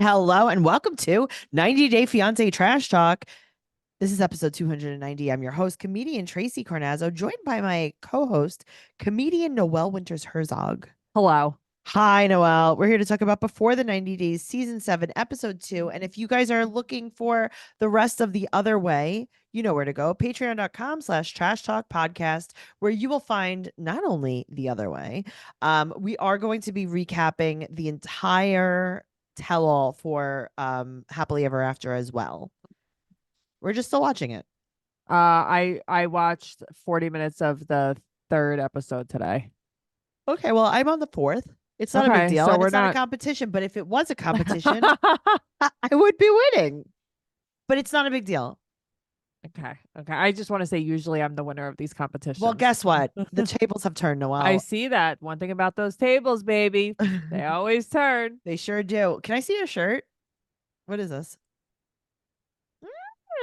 Hello and welcome to 90 Day Fiance Trash Talk. This is episode 290. I'm your host, comedian Tracey Carnazzo, joined by my co-host, comedian Noelle Winters Herzog. Hello. Hi, Noelle. We're here to talk about Before the 90 Days, season 7, episode 2. And if you guys are looking for the rest of The Other Way, you know where to go. Patreon.com/Trash Talk Podcast, where you will find not only The Other Way, we are going to be recapping the entire tell-all for Happily Ever After as well. We're just still watching it. I watched 40 minutes of the third episode today. Okay, well, I'm on the fourth. It's not a big deal. So And we're it's not a competition, but if it was a competition, I would be winning. But it's not a big deal. Okay. I just want to say usually I'm the winner of these competitions. Well, guess what? The tables have turned, Noelle. I see that. One thing about those tables, baby, they always turn. They sure do. Can I see your shirt? What is this?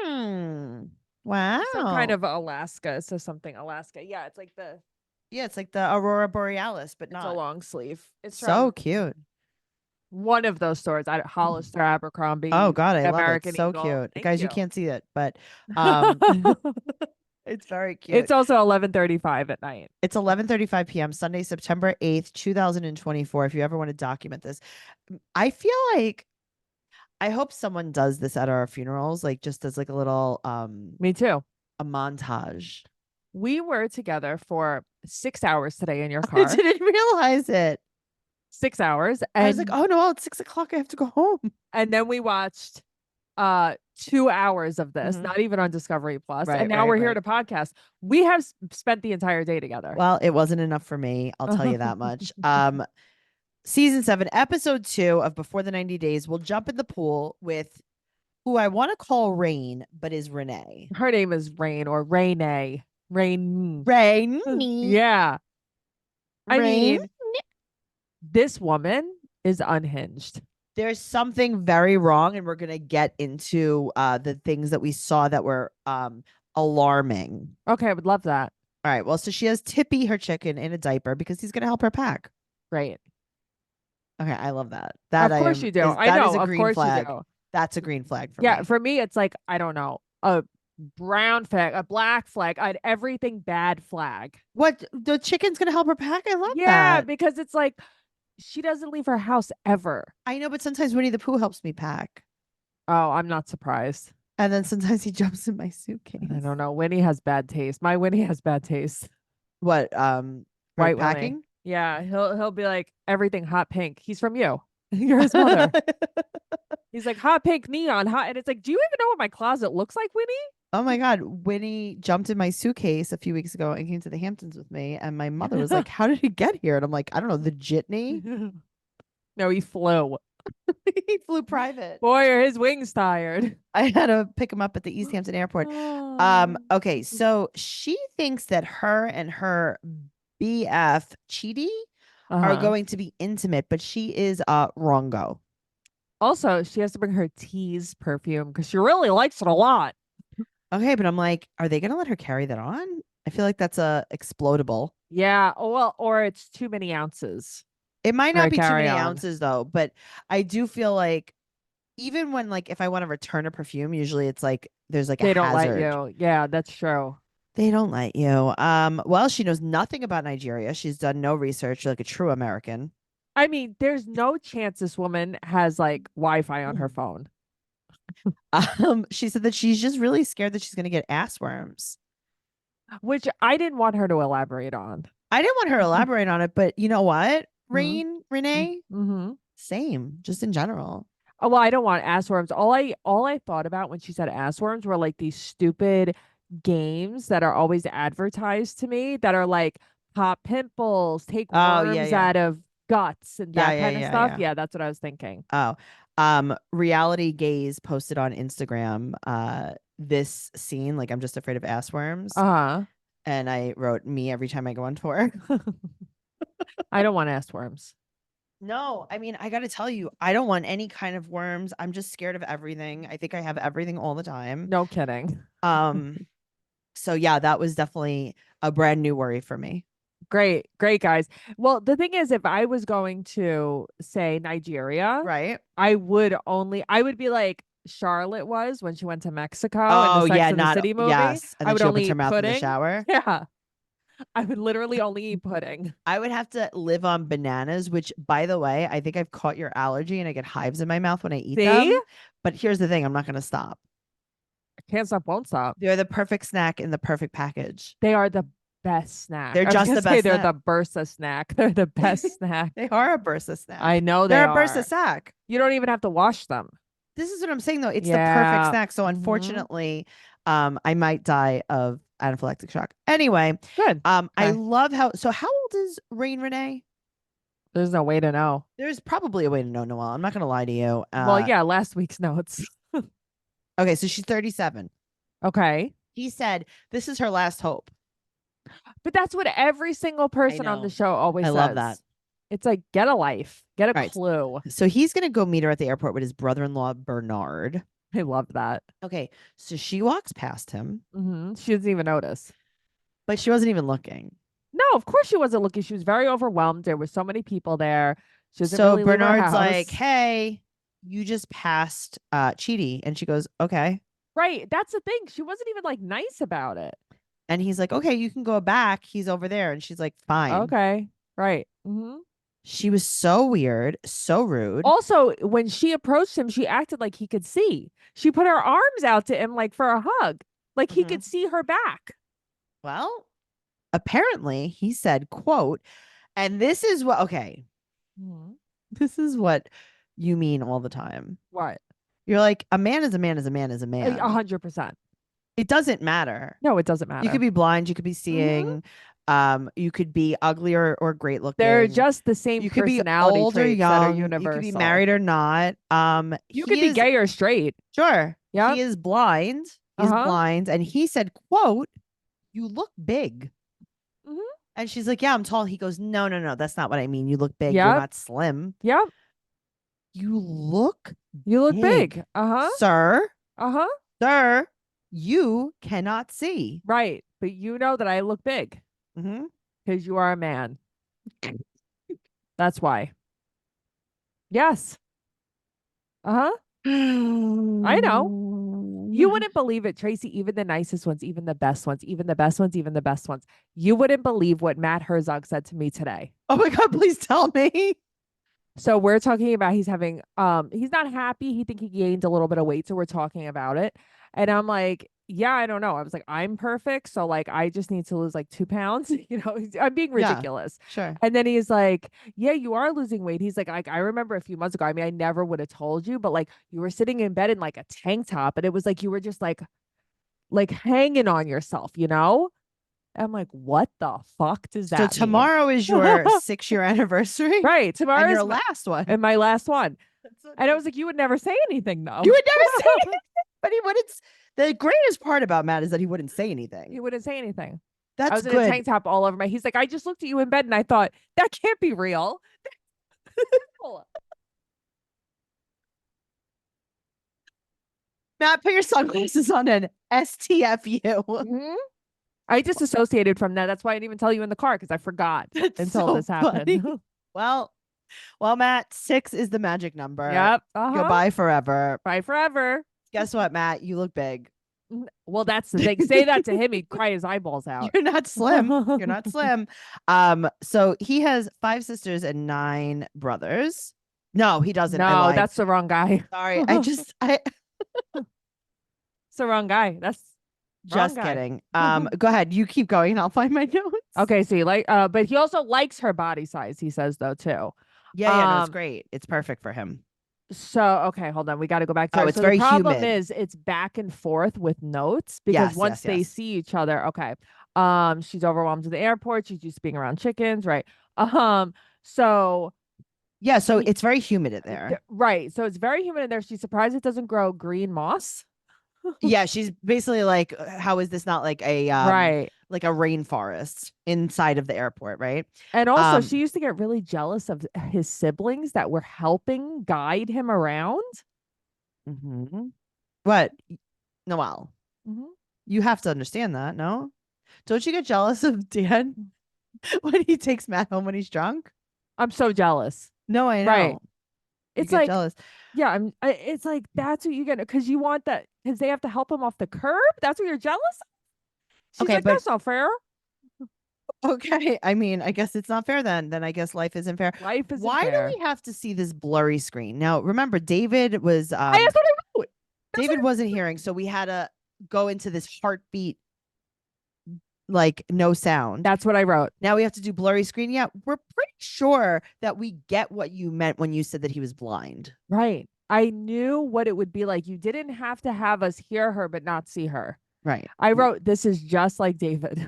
Wow. Some kind of Alaska. So something Alaska. Yeah, it's like the Aurora Borealis, but it's not a long sleeve. It's so cute. One of those stores. Hollister, Abercrombie. Oh God, I love American it. So Eagle. cute. Thank Guys, you you can't see it, but it's very cute. It's also 11:35 at night. It's 11:35 p.m. Sunday, September 8th, 2024. If you ever want to document this, I feel like I hope someone does this at our funerals, like just as like a little Me too. a montage. We were together for 6 hours today in your car. I didn't realize it. 6 hours. And I was like, oh no, it's 6 o'clock. I have to go home. And then we watched 2 hours of this, not even on Discovery Plus. Right, and now we're here to podcast. We have spent the entire day together. Well, it wasn't enough for me. I'll tell you that much. Season 7, episode 2 of Before the 90 Days. We'll jump in the pool with who I want to call Rain, but is Renee. Her name is Rain or Rainay. Rain. Yeah. I mean, this woman is unhinged. There's something very wrong, and we're going to get into the things that we saw that were alarming. Okay, I would love that. All right. Well, so she has Tippy, her chicken, in a diaper because he's going to help her pack. Great. Okay, I love that. Of course you do. I know. Of course you do. That's a green flag for me. Yeah, for me, it's like, I don't know, a brown flag, a black flag, an everything bad flag. What? The chicken's going to help her pack? I love that. Yeah, because it's like, she doesn't leave her house ever. I know, but sometimes Winnie the Pooh helps me pack. Oh, I'm not surprised. And then sometimes he jumps in my suitcase. I don't know. Winnie has bad taste. My Winnie has bad taste. What? White packing? Winnie. Yeah, he'll be like, everything hot pink. He's from you. You're his mother. He's like, hot pink, neon, hot. And it's like, do you even know what my closet looks like, Winnie? Oh my God. Winnie jumped in my suitcase a few weeks ago and came to the Hamptons with me. And my mother was like, how did he get here? And I'm like, I don't know, the jitney? No, he flew. He flew private. Boy, are his wings tired. I had to pick him up at the East Hampton airport. Okay, so she thinks that her and her BF Chidi are going to be intimate, but she is wrongo. Also, she has to bring her Tease perfume because she really likes it a lot. Okay, but I'm like, are they gonna let her carry that on? I feel like that's a explodable. Yeah. Oh, well, or it's too many ounces. It might not be too many ounces though, but I do feel like even when like if I want to return a perfume, usually it's like there's like they a don't hazard. let you. Yeah, that's true. They don't let you. Well, she knows nothing about Nigeria. She's done no research, like a true American. I mean, there's no chance this woman has like Wi-Fi on her phone. She said that she's just really scared that she's gonna get ass worms. Which I didn't want her to elaborate on. I didn't want her to elaborate on it, but you know what? Renee? Same, just in general. Oh, well, I don't want ass worms. All I thought about when she said ass worms were like these stupid games that are always advertised to me that are like pop pimples, take worms out of guts and that kind of stuff. Yeah, that's what I was thinking. Oh, Reality Gaze posted on Instagram this scene, like I'm just afraid of ass worms. And I wrote me every time I go on tour. I don't want ass worms. No, I mean, I got to tell you, I don't want any kind of worms. I'm just scared of everything. I think I have everything all the time. No kidding. So yeah, that was definitely a brand new worry for me. Great, great guys. Well, the thing is, if I was going to say Nigeria, Right. I would be like Charlotte was when she went to Mexico in the Oh Sex yeah, and the not City movie. yes. And I then would she only opens her eat mouth in the pudding. shower. Yeah. I would literally only eat pudding. I would have to live on bananas, which, by the way, I think I've caught your allergy and I get hives in my mouth when I eat See? them. But here's the thing, I'm not going to stop. Can't stop, won't stop. They're the perfect snack in the perfect package. They are the best snack. They're I was just gonna the say best they're snack. the Bursa snack. They're the best snack. They are a bursa snack. I know they They're a bursa are. snack. You don't even have to wash them. This is what I'm saying though. It's the perfect Yeah. snack. So Hmm. unfortunately, I might die of anaphylactic shock. Anyway, Good. I Okay. love how old is Rain Renee? There's no way to know. There's probably a way to know Noelle. I'm not gonna lie to you. Well, yeah, last week's notes. Okay, so she's 37. Okay. He said this is her last hope. But that's what every single person on the know. show always I says. love that. It's like, get a life, get a All right. clue. So he's gonna go meet her at the airport with his brother-in-law Bernard. I love that. Okay, so she walks past him, She doesn't even notice. but she wasn't even looking. No, of course she wasn't looking. She was very overwhelmed. There were so many people there. She doesn't So really leave her Bernard's house. like, "Hey, you just passed Chidi," and she goes, "Okay." Right. That's the thing. She wasn't even like nice about it. And he's like, "Okay, you can go back. He's over there." And she's like, "Fine." Okay. Right. She was so weird, so rude. Also, when she approached him, she acted like he could see. She put her arms out to him like for a hug, like he Mhm. could see her back. Well, apparently he said, quote, and this is what, okay, this is what you mean all the time. What? You're like, a man is a man is a man is a man. 100%. It doesn't matter. No, it doesn't matter. You could be blind, you could be seeing, you could be ugly or great looking. They're just the same You could be personality old or traits that are young. universal. You could be married or not. You He could be is gay or straight. sure. Yep. He is blind. He's blind, and he said, "quote You look big." And she's like, "Yeah, I'm tall." He goes, "No, no, no. That's not what I mean. You look big. You're not slim. Yep. You look big. Sir. Uh-huh. Sir, you cannot see." Right. But you know that I look big. Because you are a man. That's why. Yes. Uh-huh. I know. You wouldn't believe it, Tracey. Even the nicest ones, even the best ones, even the best ones, even the best ones. You wouldn't believe what Matt Herzog said to me today. Oh my God, please tell me. So we're talking about he's having he's not happy. He think he gained a little bit of weight, so we're talking about it. And I'm like, yeah, I don't know. I was like, I'm perfect, so like I just need to lose like 2 pounds. I'm being ridiculous. Sure. And then he's like, yeah, you are losing weight. He's like, I remember a few months ago. I mean, I never would have told you, but like you were sitting in bed in like a tank top, and it was like you were just like hanging on yourself, I'm like, what the fuck does that mean? So tomorrow is your 6-year anniversary? Right. Tomorrow and is your last one. And my last one. And I was like, you would never say anything, though. You would never say anything. But he wouldn't. The greatest part about Matt is that he wouldn't say anything. He wouldn't say anything. That's I was good. in a tank top all over he's like, I just looked at you in bed and I thought, that can't be real. Matt, put your sunglasses on and STFU. I disassociated from that. That's why I didn't even tell you in the car because I forgot until this happened. Well, Matt, 6 is the magic number. Yep. Goodbye forever. Bye forever. Guess what, Matt? You look big. Well, that's the thing. Say that to him, he'd cry his eyeballs out. You're not slim. You're not slim. So he has 5 sisters and 9 brothers. No, he doesn't. No, that's the wrong guy. Sorry. It's the wrong guy. That's just kidding. Go ahead. You keep going and I'll find my notes. Okay, so but he also likes her body size, he says though, too. Yeah, no, it's great. It's perfect for him. So, okay, hold on. We got to go back to it's very the problem humid. is it's back and forth with notes because once they see each other, okay. She's overwhelmed at the airport. She's used to being around chickens, right? So yeah, so it's very humid in there. Right. So it's very humid in there. She's surprised it doesn't grow green moss. Yeah, she's basically like, how is this not like a like a rainforest inside of the airport, right? And also, she used to get really jealous of his siblings that were helping guide him around. What, Noelle? You have to understand that, no? Don't you get jealous of Dan? when he takes Matt home when he's drunk. I'm so jealous. No, I Right. know. You It's get like, jealous. yeah, it's like that's what you get because you want that because they have to help him off the curb. That's what you're jealous of? She's Okay, like, but that's not fair. okay. I mean, I guess it's not fair then. Then I guess life isn't fair. Life isn't Why do fair. we have to see this blurry screen? Now, remember, David was That's what I wrote. That's David wasn't hearing, so we had to go into this heartbeat like no sound. That's what I wrote. Now we have to do blurry screen. Yeah, we're pretty sure that we get what you meant when you said that he was blind. Right. I knew what it would be like. You didn't have to have us hear her but not see her. Right. I wrote, this is just like David.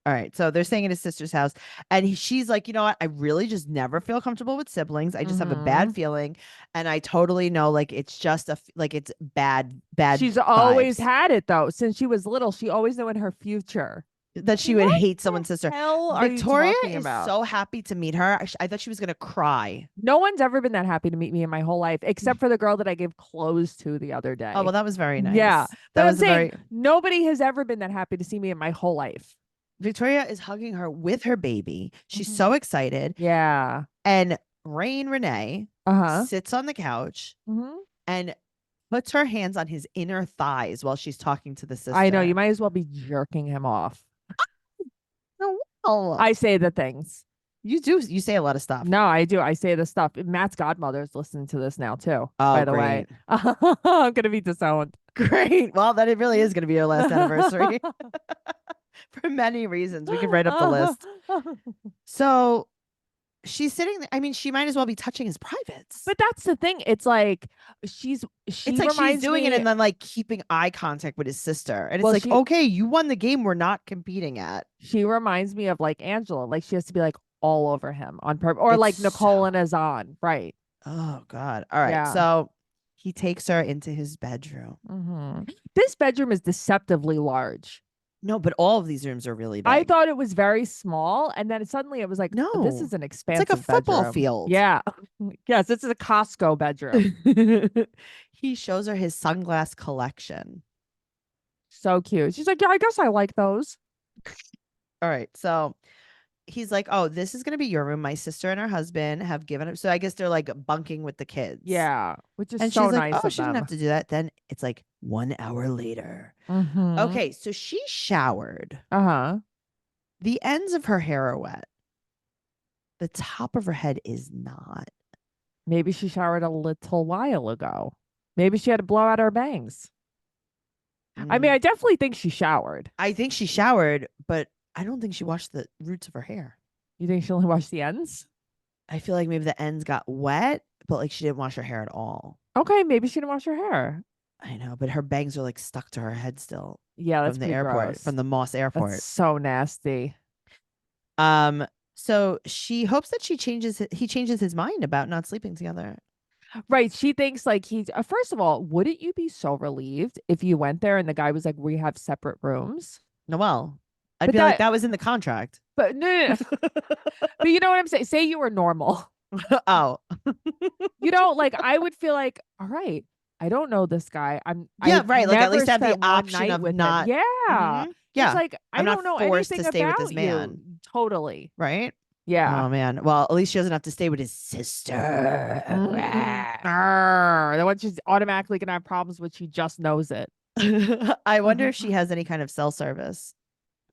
All right. So they're staying at his sister's house. And she's like, you know what? I really just never feel comfortable with siblings. I just have a bad feeling. And I totally know like it's just like it's bad. She's always vibes. had it though. Since she was little, she always knew in her future That she would hate someone's sister. hell are Victoria you talking is about? so happy to meet her. I thought she was going to cry. No one's ever been that happy to meet me in my whole life, except for the girl that I gave clothes to the other day. Oh, well, that was very nice. Yeah. That But I'm was a saying very. nobody has ever been that happy to see me in my whole life. Victoria is hugging her with her baby. She's Mhm. so excited. Yeah. And Renee Uh-huh. sits on the couch Mm-hmm. and puts her hands on his inner thighs while she's talking to the sister. I know. You might as well be jerking him off. Oh, I say the things. you do. You say a lot of stuff. No, I do. I say the stuff. Matt's godmother's listening to this now, too. Oh, by the way. great. I'm going to be disowned. Great. Well, that it really is going to be your last anniversary for many reasons. We could write up the list. So she's sitting there. I mean, she might as well be touching his privates. But that's the thing. It's like she it's like she's reminds doing me, it and then like keeping eye contact with his sister. And it's Well, like, she- okay, you won the game we're not competing at. she reminds me of like Angela. Like she has to be like all over him on purpose, or like It's Nicole and Azan, right? Oh God. All right. Yeah. So he takes her into his bedroom. This bedroom is deceptively large. No, but all of these rooms are really big. I thought it was very small, and then suddenly it was like, No, this is an expansive it's like a football bedroom. field. Yeah. Yes, this is a Costco bedroom. He shows her his sunglass collection. So cute. She's like, yeah, I guess I like those. All right. So he's like, oh, this is going to be your room. My sister and her husband have given up. So I guess they're like bunking with the kids. Yeah. Which is And so she's like, nice oh, of she didn't them. have to do that. Then it's like 1 hour later. Mhm. Okay. So she showered. Uh-huh. The ends of her hair are wet. The top of her head is not. Maybe she showered a little while ago. Maybe she had to blow out her bangs. I mean, I definitely think she showered. I think she showered, but I don't think she washed the roots of her hair. You think she only washed the ends? I feel like maybe the ends got wet, but like she didn't wash her hair at all. Okay, maybe she didn't wash her hair. I know, but her bangs are like stuck to her head still. Yeah, that's from the pretty airport, gross. from the Moss airport. That's so nasty. So she hopes that he changes his mind about not sleeping together. Right. She thinks like he's first of all, wouldn't you be so relieved if you went there and the guy was like, we have separate rooms? Noelle, I'd But be like, that was in the contract. But no. But you know what I'm saying? Say you were normal. Oh. You know, like I would feel like, all right, I don't know this guy. Yeah, I've right. Like at least have never the spent one option night of with him. not. Yeah. Mhm. Yeah. It's like I I'm don't not know forced to anything stay with about this man. you. Totally. Right? Yeah. Oh man. Well, at least she doesn't have to stay with his sister. The one she's automatically gonna have problems with. She just knows it. I wonder if she has any kind of cell service.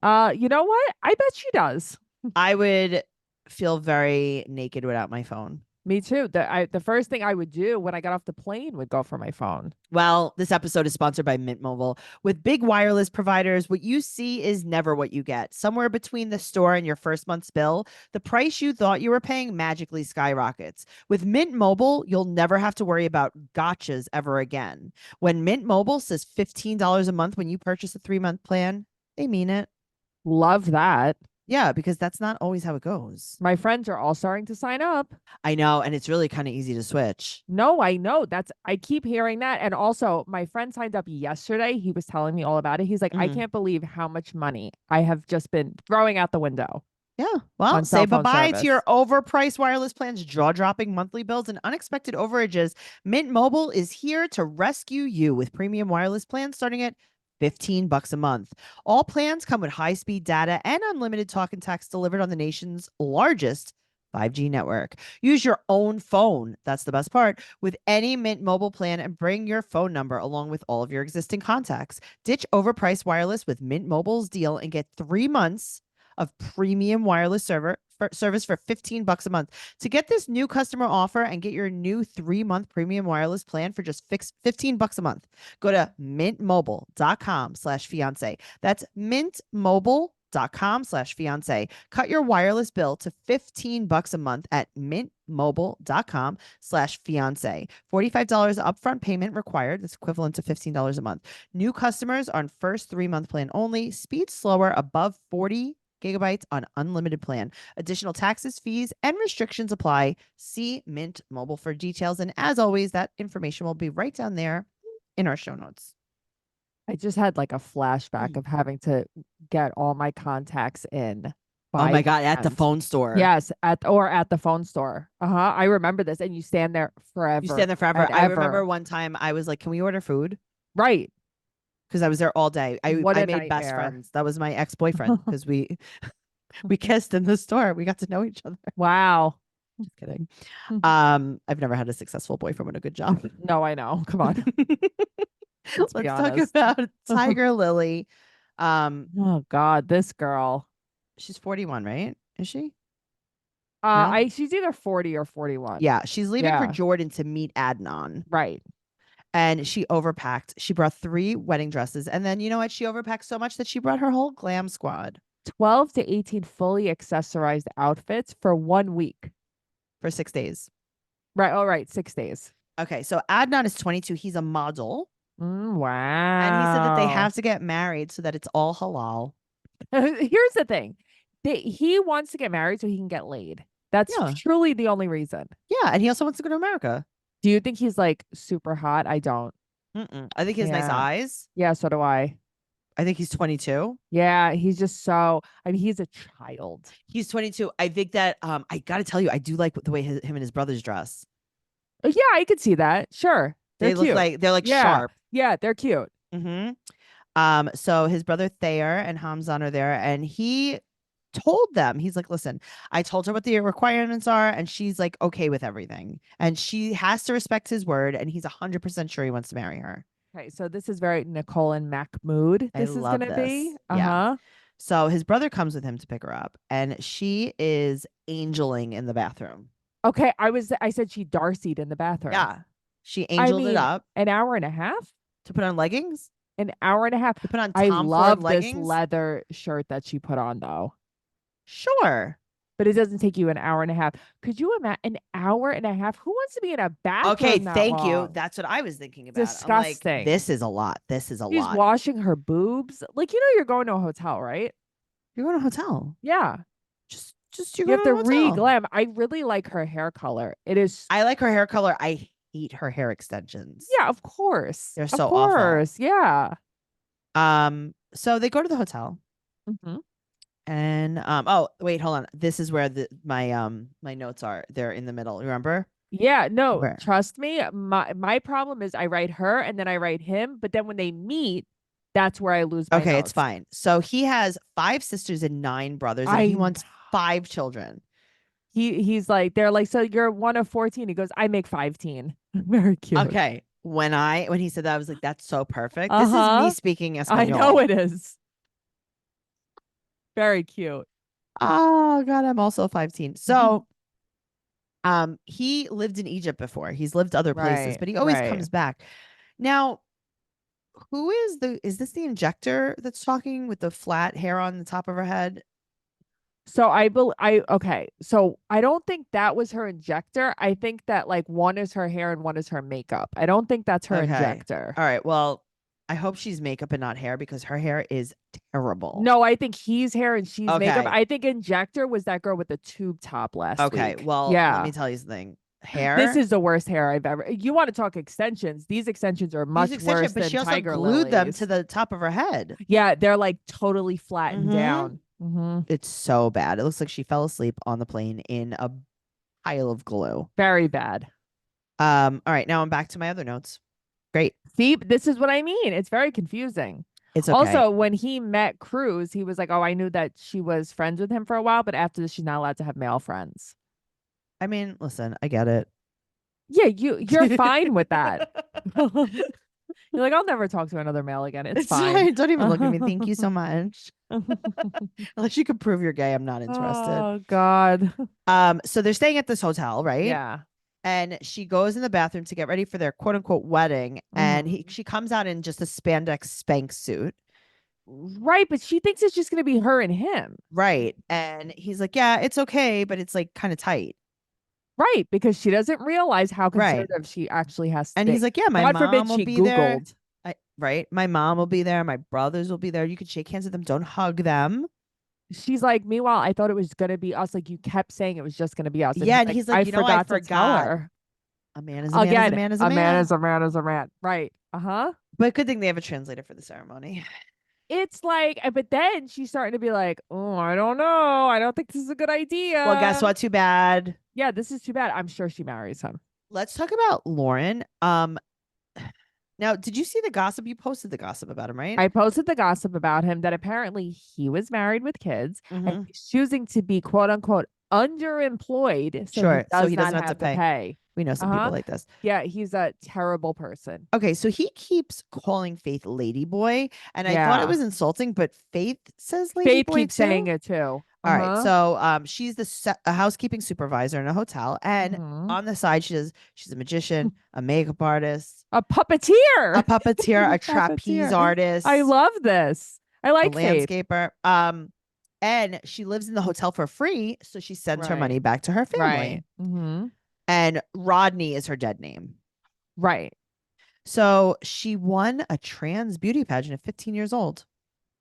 You know what? I bet she does. I would feel very naked without my phone. Me too. The first thing I would do when I got off the plane would go for my phone. Well, this episode is sponsored by Mint Mobile. With big wireless providers, what you see is never what you get. Somewhere between the store and your first month's bill, the price you thought you were paying magically skyrockets. With Mint Mobile, you'll never have to worry about gotchas ever again. When Mint Mobile says $15 a month when you purchase a 3-month plan, they mean it. Love that. Yeah, because that's not always how it goes. My friends are all starting to sign up. I know, and it's really kind of easy to switch. No, I know. I keep hearing that. And also, my friend signed up yesterday. He was telling me all about it. He's like, I can't believe how much money I have just been throwing out the window. Yeah. Well, on say cell phone bye-bye to service. your overpriced wireless plans, jaw-dropping monthly bills, and unexpected overages. Mint Mobile is here to rescue you with premium wireless plans starting at $15 a month. All plans come with high-speed data and unlimited talk and text delivered on the nation's largest 5G network. Use your own phone. That's the best part. With any Mint Mobile plan and bring your phone number along with all of your existing contacts. Ditch overpriced wireless with Mint Mobile's deal and get 3 months of premium wireless service for $15 a month. To get this new customer offer and get your new 3-month premium wireless plan for just $15 a month, go to mintmobile.com/fiance. That's mintmobile.com/fiance. Cut your wireless bill to $15 a month at mintmobile.com/fiance. $45 upfront payment required. That's equivalent to $15 a month. New customers on first 3-month plan only. Speed slower above 40 gigabytes on unlimited plan. Additional taxes, fees, and restrictions apply. See Mint Mobile for details. And as always, that information will be right down there in our show notes. I just had like a flashback of having to get all my contacts in. Oh my God, at the phone store. Yes, at the phone store. I remember this. And you stand there forever. You stand there forever. I remember one time I was like, can we order food? Right. Because I was there all day. I made best friends. That was my ex-boyfriend because we kissed in the store. We got to know each other. Wow. Just kidding. I've never had a successful boyfriend with a good job. No, I know. Come on. Let's talk about Tiger Lily. Oh God, this girl. She's 41, right? Is she? She's either 40 or 41. Yeah, she's leaving for Jordan to meet Adnan. Right. And she overpacked. She brought 3 wedding dresses. And then you know what? She overpacked so much that she brought her whole glam squad. 12 to 18 fully accessorized outfits for 1 week. For 6 days. Right. Oh, right. 6 days. Okay. So Adnan is 22. He's a model. Wow. And he said that they have to get married so that it's all halal. Here's the thing. He wants to get married so he can get laid. That's truly the only reason. Yeah. And he also wants to go to America. Do you think he's like super hot? I don't. I think he has nice eyes. Yeah, so do I. I think he's 22. Yeah, he's just so, I mean, he's a child. He's 22. I think that, I got to tell you, I do like the way him and his brothers dress. Yeah, I could see that. Sure. They look like, they're like sharp. Yeah, they're cute. So his brother Thayer and Hamzan are there, and he told them, he's like, listen, I told her what the requirements are, and she's like okay with everything, and she has to respect his word, and he's 100% sure he wants to marry her. Okay, so this is very Nicole and Mac mood. This is gonna be. Yeah. So his brother comes with him to pick her up, and she is angeling in the bathroom. Okay, I said she Darcy'd in the bathroom. Yeah, she angeled it up. An hour and a half to put on leggings. An hour and a half to put on. I love this leather shirt that she put on though. Sure. But it doesn't take you an hour and a half. Could you imagine an hour and a half? Who wants to be in a bathroom? Okay, thank you. That's what I was thinking about. Disgusting. I'm like, this is a lot. This is a lot. She's washing her boobs. Like, you're going to a hotel, right? You're going to a hotel. Yeah. Just you have to re-glam. I really like her hair color. I like her hair color. I hate her hair extensions. Yeah, of course. They're so awful. Yeah. So they go to the hotel. And oh wait, hold on. This is where my notes are. They're in the middle. Remember? Yeah, no, trust me. My problem is I write her and then I write him, but then when they meet, that's where I lose my notes. It's fine. So he has 5 sisters and 9 brothers, and he wants 5 children. He's like, they're like, so you're one of 14. He goes, I make 15. Very cute. Okay. When he said that, I was like, that's so perfect. This is me speaking Espanol. I know it is. Very cute. Oh God, I'm also 15. So he lived in Egypt before. He's lived other places, but he always comes back. Now, is this the injector that's talking with the flat hair on the top of her head? So so I don't think that was her injector. I think that like one is her hair and one is her makeup. I don't think that's her injector. All right. Well, I hope she's makeup and not hair because her hair is terrible. No, I think he's hair and she's makeup. I think injector was that girl with the tube top last week. Well, let me tell you something. Hair. This is the worst hair I've ever. You want to talk extensions? These extensions are much worse than Tiger Lily's. She also glued them to the top of her head. Yeah, they're like totally flattened down. It's so bad. It looks like she fell asleep on the plane in a pile of glue. Very bad. All right, now I'm back to my other notes. Great. See, this is what I mean. It's very confusing. It's okay. Also, when he met Cruz, he was like, "Oh, I knew that she was friends with him for a while, but after this, she's not allowed to have male friends." I mean, listen, I get it. Yeah, you're fine with that. You're like, I'll never talk to another male again. It's It's fine. fine. Don't even look at me. Thank you so much. Unless you could prove you're gay, I'm not interested. Oh God. So they're staying at this hotel, right? Yeah. And she goes in the bathroom to get ready for their quote unquote wedding. And Mhm. she comes out in just a spandex Spanx suit. Right, but she thinks it's just gonna be her and him. Right. And he's like, yeah, it's okay, but it's like kind of tight. Right, because she doesn't realize how Right. conservative she actually has to And he's be. like, yeah, my God forbid mom will she be there. Googled. Right. My mom will be there. My brothers will be there. You could shake hands with them. Don't hug them. She's like, meanwhile, I thought it was gonna be us. Like you kept saying it was just gonna be us. And Yeah. he's And like, he's like, I I forgot to tell forgot. her. A man is a man is a Again, man is a a man man. is a man is a man. Right. Uh-huh. But good thing they have a translator for the ceremony. It's like, but then she's starting to be like, oh, I don't know. I don't think this is a good Well, guess idea. what? Too bad. Yeah, this is too bad. I'm sure she marries him. Let's talk about Lauren. Now, did you see the gossip? You posted the gossip about him, right? I posted the gossip about him that apparently he was married with kids and Mm-hmm. he's choosing to be quote unquote underemployed so he Sure. So does he not doesn't have to have to pay. pay. We know some people Uh-huh. like this. Yeah, he's a terrible person. Okay, so he keeps calling Faith Ladyboy, and I thought it Yeah. was insulting, but Faith says Faith Ladyboy keeps too. saying it too. All right, Uh-huh. so she's a housekeeping supervisor in a hotel, and Mhm. on the side she's a magician, a makeup artist, A a puppeteer. puppeteer, A a trapeze puppeteer. I artist, love this. I a like Faith. landscaper. And she lives in the hotel for free, so she sends her Right. money back to her Right. family. Mm-hmm. And Rodney is her dead name. Right. So she won a trans beauty pageant at 15 years old.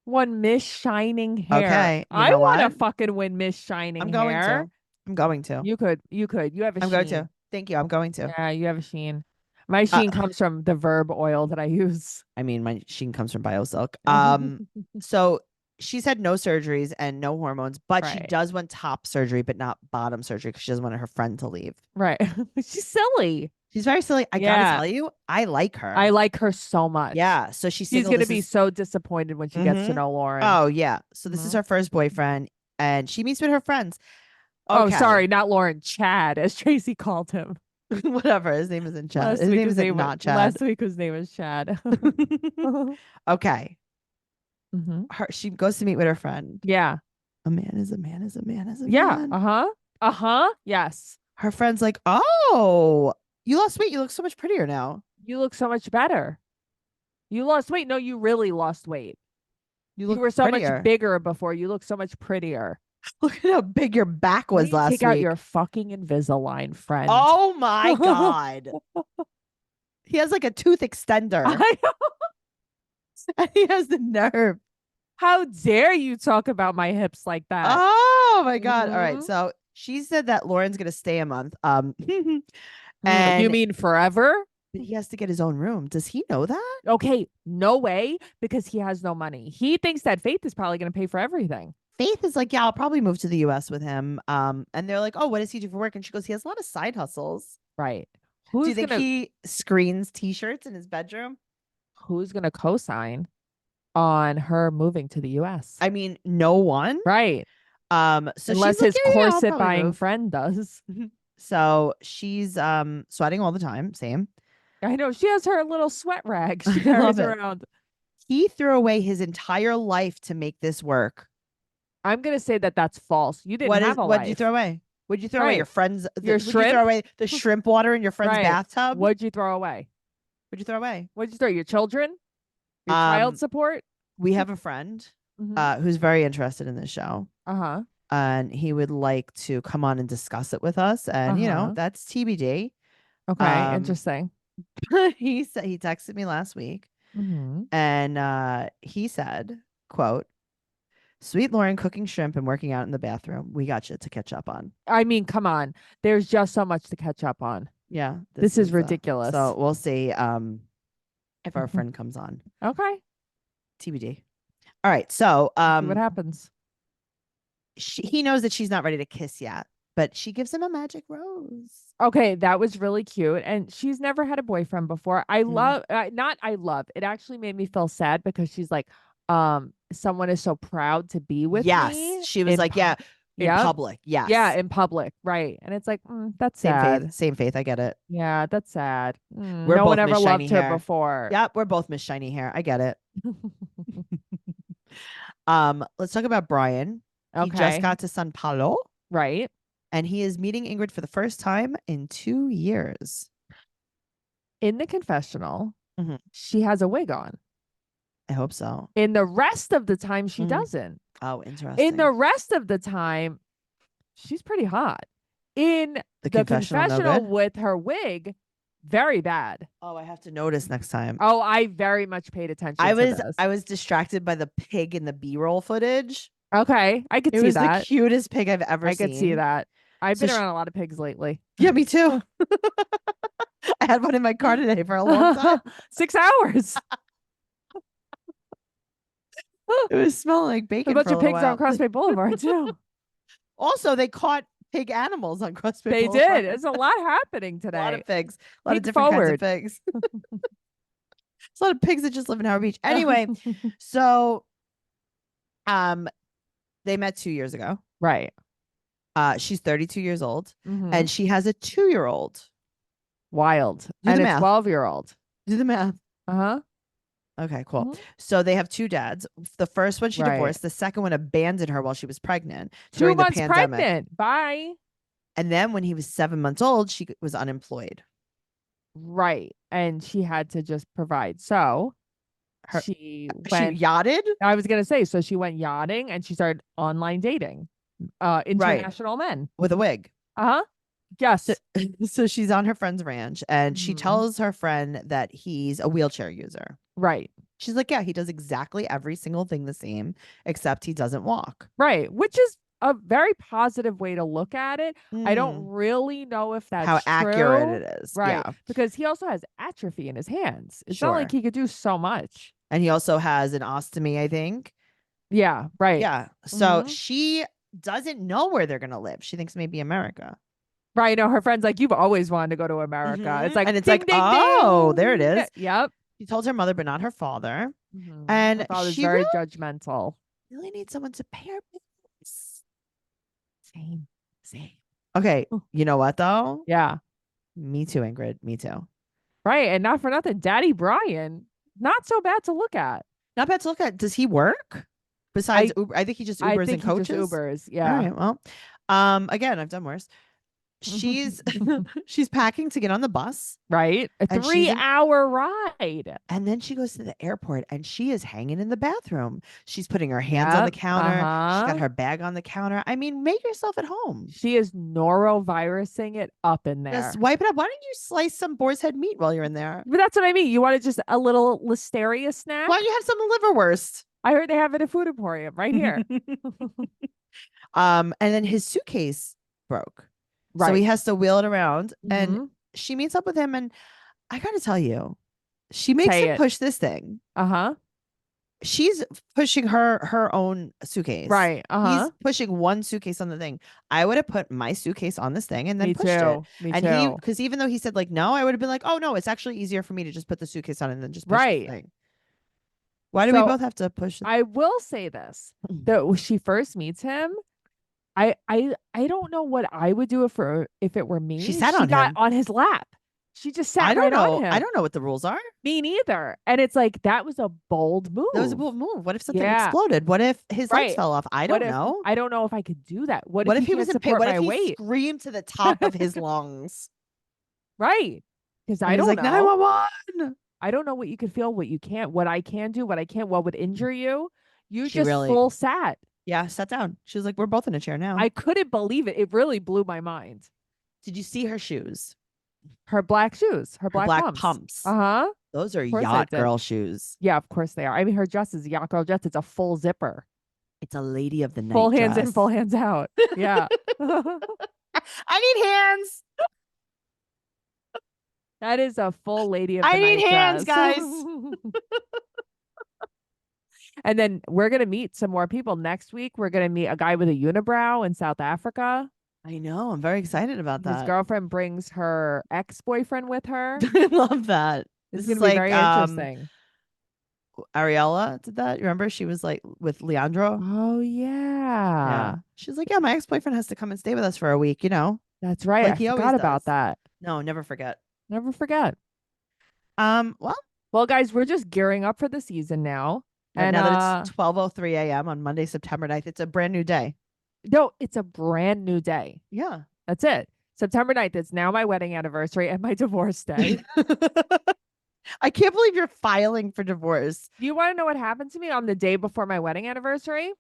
One Miss Shining Hair. Okay, you I know want to what? fucking win Miss Shining I'm going Hair. to. I'm going to. You could. You could. You have a I'm going to. sheen. Thank you. I'm going to. Yeah, you have a sheen. My Uh, sheen comes from the verb oil that I use. I mean, my sheen comes from BioSilk. So she's had no surgeries and no hormones, but she Right. does want top surgery, but not bottom surgery because she doesn't want her friend to leave. Right. She's silly. She's very silly. I gotta Yeah. tell you, I like her. I like her so much. Yeah. So she's She's single. gonna This be is so disappointed when she gets to know Lauren. Oh yeah. So this is Mhm. her first boyfriend, and she meets with her friends. Oh, Okay. sorry, not Lauren. Chad, as Tracy called him. Whatever. His name isn't Chad. Last His week name his isn't name was not Chad. last week his name was Chad. Okay. Hmm. She goes to meet with her friend. Yeah. A man is a man is a man is a Yeah. man. Uh-huh. Uh-huh. Yes. Her friend's like, oh, you lost weight. You look so much prettier now. You look so much better. You lost weight. No, you really lost weight. You You look were so much prettier. bigger before. You look so much prettier. Look at how big your back Why was don't you last take out week. your fucking Invisalign, friend? Oh my God. He has like a tooth extender. I And he has the nerve. How dare you talk about my hips like that? Oh my God. All right. Mhm. So she said that Lauren's gonna stay a month. You And mean forever? but he has to get his own room. Does he know that? Okay, no way, because he has no money. He thinks that Faith is probably going to pay for everything. Faith is like, yeah, I'll probably move to the US with him. And they're like, oh, what does he do for work? And she goes, he has a lot of side hustles. Right. Do you Who's think gonna he screens t-shirts in his bedroom? who's gonna co-sign on her moving to the US? I mean, no one. Right. So Unless she's like, his yeah, I'll corset probably buying move. friend does. So she's sweating all the time. Same. I know she has her little sweat rag she I carries love it. around. He threw away his entire life to make this work. I'm gonna say that that's false. You didn't have a What did you life. throw away? Would you throw away your Right. friend's Your would you throw shrimp? away the shrimp water in your friend's Right. bathtub? What'd you throw away? Would you throw away? What'd you throw? Your children? Your child Um, support? we have a friend Mhm. who's very interested in this show. Uh-huh. And he would like to come on and discuss it with us. And Uh-huh. that's TBD. Okay, interesting. He said he texted me last week Mm-hmm. and he said, quote, sweet Lauren cooking shrimp and working out in the bathroom. We got you to catch up on. I mean, come on. There's just so much to catch up on. Yeah. This is ridiculous. So we'll see if our friend comes on. Okay. TBD. All right. So See what happens. he knows that she's not ready to kiss yet, but she gives him a magic rose. Okay, that was really cute. And she's never had a boyfriend before. I love, not I love, it actually made me feel sad because she's like, someone is so proud to be with Yes. me She was like, yeah, in Yep. public. Yeah, Yes. in public. Right. And it's like, that's Same faith. sad. Same faith. I get it. Yeah, that's sad. We're No one both ever Miss Shiny loved her Hair. before. Yep, we're both Miss Shiny Hair. I get it. Let's talk about Brian. He just Okay. got to San Paulo. Right. And he is meeting Ingrid for the first time in 2 years. In the confessional, Mhm. she has a wig on. I hope so. In the rest of the time, she doesn't. Oh, interesting. In the rest of the time, she's pretty hot. In the confessional no good? with her wig, very bad. Oh, I have to notice next time. Oh, I very much paid attention to this. I was distracted by the pig in the B-roll footage. Okay, I could It see was that. the cutest pig I've ever I seen. could see that. I've been around a lot of pigs lately. Yeah, me too. I had one in my car today for a long time. 6 hours. It was smelling like bacon. A bunch for of little pigs while. on Crossway Boulevard too. Also, they caught pig animals on Crossway They Boulevard. did. There's a lot happening today. A lot of pigs. A lot Pig of different forward. kinds of pigs. It's a lot of pigs that just live in Howard Beach. Anyway, so they met 2 years ago. Right. She's 32 years old and she has a 2-year-old. Wild. Do and the a math. 12-year-old. Do the math. Uh-huh. Okay, cool. So they have 2 dads. The first one she Right. divorced. The second one abandoned her while she was pregnant 2 during the months pandemic. pregnant. Bye. And then when he was 7 months old, she was unemployed. And she had to just provide. So she yachted. I was gonna say, so she went yachting and she started online dating. International men. With a wig. Uh-huh. Yes. So she's on her friend's ranch and she tells her friend that he's a wheelchair user. Right. She's like, yeah, he does exactly every single thing the same, except he doesn't walk. Right. Which is a very positive way to look at it. I don't really know if that's how true. accurate it is. Right. Yeah. Because he also has atrophy in his hands. It's not like he could do so much. And he also has an ostomy, I think. Yeah. Right. Yeah. So she doesn't know where they're going to live. She thinks maybe America. Right. No, her friend's like, you've always wanted to go to America. It's like, and it's ding, like, ding, oh, ding. there it is. Yep. She told her mother, but not her father. And her father's she very judgmental. Really needs someone to pay her bills. Same. Okay. You know what though? Yeah. Me too, Ingrid. Me too. Right. And not for nothing, Daddy Brian, not so bad to look at. Not bad to look at. Does he work? Besides Uber, I think he just Ubers and coaches. Just Ubers. Yeah. All right. Well, again, I've done worse. She's packing to get on the bus. Right. A 3-hour ride. And then she goes to the airport and she is hanging in the bathroom. She's putting her hands on the counter. She's got her bag on the counter. I mean, make yourself at home. She is norovirusing it up in there. Just wipe it up. Why don't you slice some boar's head meat while you're in there? But that's what I mean. You wanted just a little listeria snack? Why don't you have some liverwurst? I heard they have it at Food Emporium right here. And then his suitcase broke. Right. So he has to wheel it around and she meets up with him. And I got to tell you, she makes him push this thing. She's pushing her own suitcase. Right. He's pushing one suitcase on the thing. I would have put my suitcase on this thing and then pushed it. Me and too. Because even though he said like, no, I would have been like, oh no, it's actually easier for me to just put the suitcase on and then just push the thing. Why do we both have to push? I will say this, that when she first meets him, I don't know what I would do if it were me. She sat on him. On his lap. She just sat right on him. I don't know what the rules are. Me neither. And it's like, that was a bold move. That was a bold move. What if something exploded? What if his legs fell off? I don't know. I don't know if I could do that. What if if he was in pain? What if he screamed to the top of his lungs? Right. Because I don't know. 911. I don't know what you could feel, what you can't, what I can do, what I can't, what would injure you. You She just really- full sat. Yeah, sat down. She was like, we're both in a chair now. I couldn't believe it. It really blew my mind. Did you see her shoes? Her black shoes, her black pumps. Uh-huh. Those are course I yacht did. girl shoes. Yeah, of course they are. I mean, her dress is yacht girl dress. It's a full zipper. It's a lady of the night Full hands dress. in, full hands out. Yeah. I need hands. That is a full lady of the night I need hands, dress. guys. And then we're going to meet some more people next week. We're going to meet a guy with a unibrow in South Africa. I know. I'm very excited about His that. girlfriend brings her ex-boyfriend with her. I love that. It's This going is to be like very interesting. Ariella did that. Remember? She was like with Leandro. Oh, Yeah. yeah. She's like, yeah, my ex-boyfriend has to come and stay with us for a week, That's right. like I he always forgot about does. that. No, never forget. Never forget. Well, Well, guys, we're just gearing up for the season now. right And now that it's 12:03 a.m. on Monday, September 9th, it's a brand new day. no, it's a brand new day. Yeah. That's it. September 9th. It's now my wedding anniversary and my divorce day. I can't believe you're filing for divorce. Do you want to know what happened to me on the day before my wedding anniversary?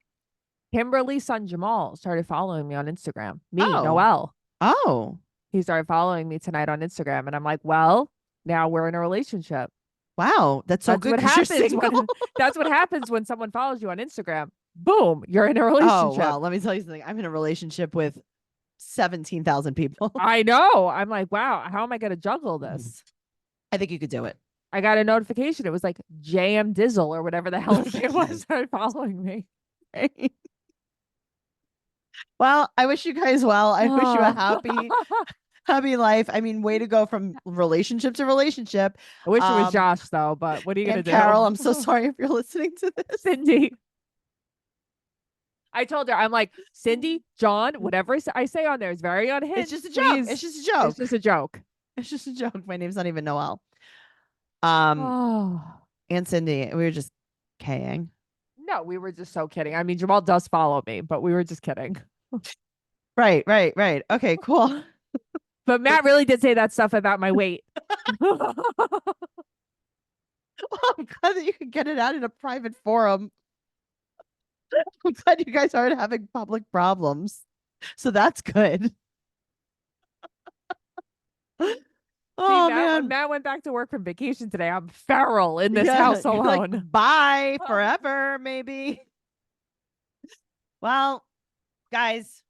Kimberly's son Jamal started following me on Instagram. Me, Oh. Noelle. Oh. He started following me tonight on Instagram. And I'm like, well, now we're in a relationship. Wow. That's so That's good what because you're happens single. when that's what happens when someone follows you on Instagram. Boom, you're in a Oh, relationship. well, let me tell you something. I'm in a relationship with 17,000 people. I know. I'm like, wow, how am I going to juggle this? I think you could do it. I got a notification. It was like JM Dizzle or whatever the hell his name was started following me. Well, I wish you guys well. I wish you a Oh. happy life. I mean, way to go from relationship to relationship. I wish it was Um, Josh though, but what are you and gonna Carol, I'm so do? sorry if you're listening to this. Cindy. I told her, I'm like, Cindy, John, whatever I say on there is very It's unhinged. just a joke. It's Please. just a It's joke. just a joke. It's just a joke. My name's not even Noelle. Um, Oh. and Cindy, we were just kaying. No, we were just so kidding. I mean, Jamal does follow me, but we were just kidding. Right, right, right. Okay, cool. But Matt really did say that stuff about my weight. Well, I'm glad that you could get it out in a private forum. I'm glad you guys aren't having public problems. So that's good. See, Oh man. Matt went back to work from vacation today. I'm feral in this Yeah, house you're like alone. bye forever, maybe. Well, guys,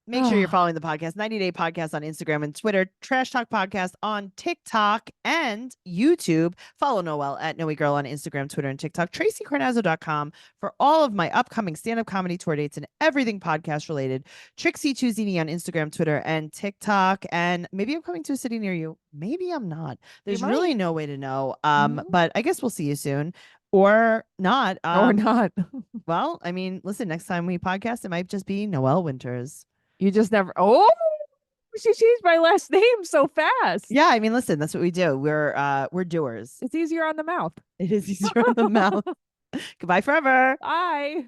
make sure you're following the podcast, 90 Day Podcast on Instagram and Twitter, Trash Talk Podcast on TikTok and YouTube. Follow Noelle at Noe Girl on Instagram, Twitter, and TikTok. TraceyCarnazzo.com for all of my upcoming stand-up comedy tour dates and everything podcast related. Trixie Tuzini on Instagram, Twitter, and TikTok. And maybe I'm coming to a city near you. Maybe I'm not. There's really no way to know. But I guess we'll see you soon. Or not. Or not. Well, I mean, listen, next time we podcast, it might just be Noelle Winters. You just never. Oh, she changed my last name so fast. Yeah, I mean, listen, that's what we do. We're doers. It's easier on the mouth. It is easier on the mouth. Goodbye forever. Bye.